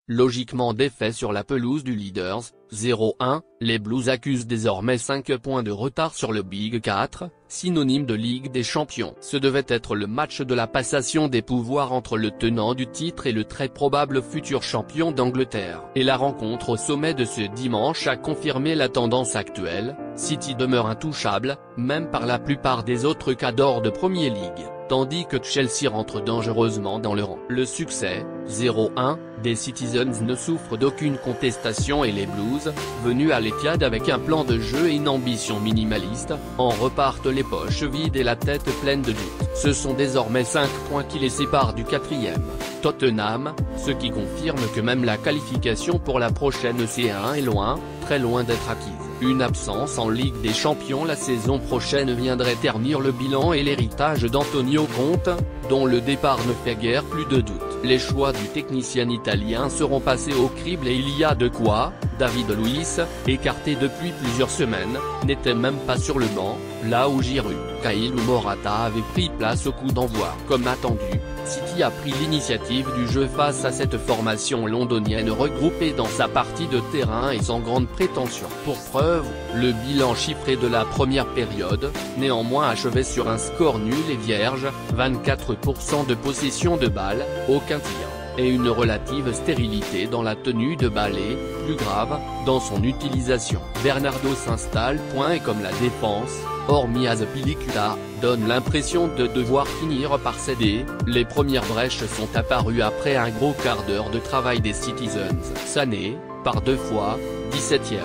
logiquement défaits sur la pelouse du Leaders, 0-1, les Blues accusent désormais 5 points de retard sur le Big 4, synonyme de Ligue des Champions. Ce devait être le match de la passation des pouvoirs entre le tenant du titre et le très probable futur champion d'Angleterre. Et la rencontre au sommet de ce dimanche a confirmé la tendance actuelle, City demeure intouchable, même par la plupart des autres cadors de Premier League, tandis que Chelsea rentre dangereusement dans le rang. Le succès, 0-1, des Citizens ne souffre d'aucune contestation et les Blues, venus à l'Etihad avec un plan de jeu et une ambition minimaliste, en repartent les poches vides et la tête pleine de doutes. Ce sont désormais 5 points qui les séparent du 4e, Tottenham, ce qui confirme que même la qualification pour la prochaine C1 est loin, très loin d'être acquise. Une absence en Ligue des Champions la saison prochaine viendrait ternir le bilan et l'héritage d'Antonio Conte, dont le départ ne fait guère plus de doute. Les choix du technicien italien seront passés au crible et il y a de quoi. David Luiz, écarté depuis plusieurs semaines, n'était même pas sur le banc, là où Giroud, Cahill ou Morata avaient pris place au coup d'envoi. Comme attendu, City a pris l'initiative du jeu face à cette formation londonienne regroupée dans sa partie de terrain et sans grande prétention. Pour preuve, le bilan chiffré de la première période, néanmoins achevé sur un score nul et vierge, 24% de possession de balle, aucun tir, et une relative stérilité dans la tenue de balle et, plus grave, dans son utilisation. Bernardo s'installe. Et comme la défense, hormis Azpilicueta, donne l'impression de devoir finir par céder, les premières brèches sont apparues après un gros quart d'heure de travail des Citizens. Sané, par 2 fois, 17e,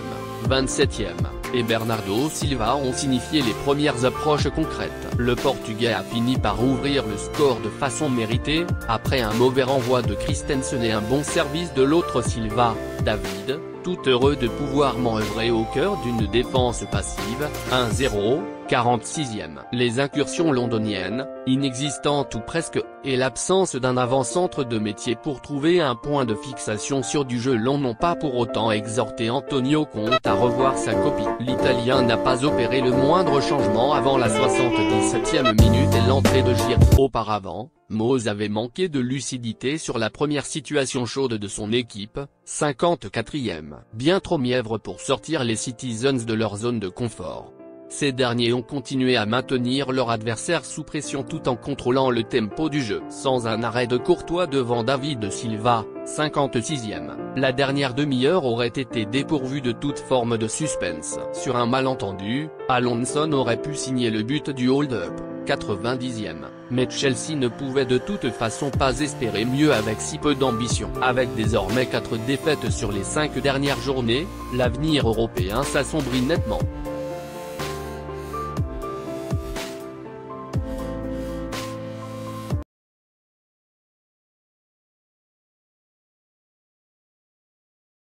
27e, et Bernardo Silva ont signifié les premières approches concrètes. Le Portugais a fini par ouvrir le score de façon méritée, après un mauvais renvoi de Christensen et un bon service de l'autre Silva, David, tout heureux de pouvoir manœuvrer au cœur d'une défense passive, 1-0, 46e. Les incursions londoniennes, inexistantes ou presque, et l'absence d'un avant-centre de métier pour trouver un point de fixation sur du jeu long n'ont pas pour autant exhorté Antonio Conte à revoir sa copie. L'Italien n'a pas opéré le moindre changement avant la 77e minute et l'entrée de Giroud. Auparavant, Moz avait manqué de lucidité sur la première situation chaude de son équipe, 54e. Bien trop mièvre pour sortir les Citizens de leur zone de confort. Ces derniers ont continué à maintenir leur adversaire sous pression tout en contrôlant le tempo du jeu. Sans un arrêt de Courtois devant David Silva, 56e, la dernière demi-heure aurait été dépourvue de toute forme de suspense. Sur un malentendu, Alonso aurait pu signer le but du hold-up, 90e, mais Chelsea ne pouvait de toute façon pas espérer mieux avec si peu d'ambition. Avec désormais 4 défaites sur les 5 dernières journées, l'avenir européen s'assombrit nettement.